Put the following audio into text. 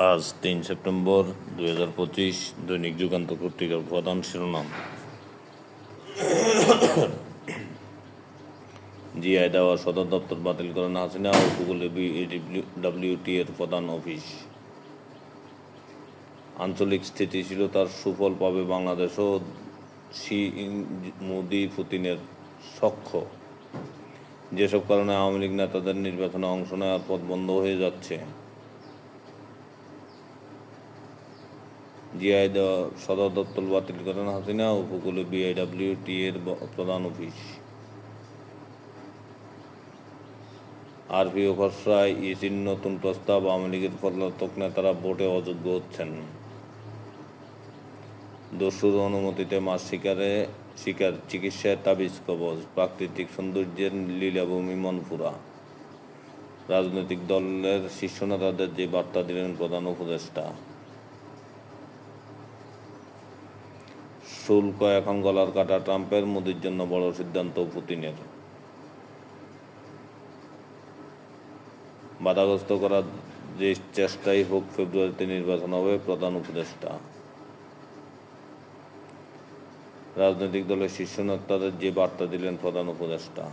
আজ ৩ সেপ্টেম্বর ২০২৫। দৈনিক যুগান্তর পত্রিকার প্রধান শিরোনাম: জিআই দেওয়া সদর দপ্তর বাতিল করেন হাসিনা, উপকূলে বিএডব্লিউটি এর প্রধান অফিস। আঞ্চলিক স্থিতিশীলতার সুফল পাবে বাংলাদেশও, শি মোদি পুতিনের সখ্য। যেসব কারণে আওয়ামী লীগ নেতাদের নির্বাচনে অংশ নেওয়ার পথ বন্ধ হয়ে যাচ্ছে। জিআই দেওয়া সদর দপ্তর বাতিল করেন হাসিনা, উপকূলে বিআইডব্লিউটি এর প্রধান অফিস। আরপিও খসড়ায় ইসির নতুন প্রস্তাব, আওয়ামী লীগের পলাতক নেতারা ভোটে অযোগ্য হচ্ছেন। দস্যুর অনুমতিতে মাছ শিকার চিকিৎসায় তাবিজ কবজ, প্রাকৃতিক সৌন্দর্যের লীলাভূমি মনপুরা। রাজনৈতিক দলের শীর্ষ নেতাদের যে বার্তা দিলেন প্রধান উপদেষ্টা। শুল্ক এখন গলার কাটা ট্রাম্পের, মোদির জন্য বড় সিদ্ধান্ত পুতিনের। বাধাগ্রস্ত করার যে চেষ্টাই হোক, ফেব্রুয়ারিতে নির্বাচন হবে, প্রধান উপদেষ্টা। রাজনৈতিক দলের শীর্ষ নেতাদের যে বার্তা দিলেন প্রধান উপদেষ্টা।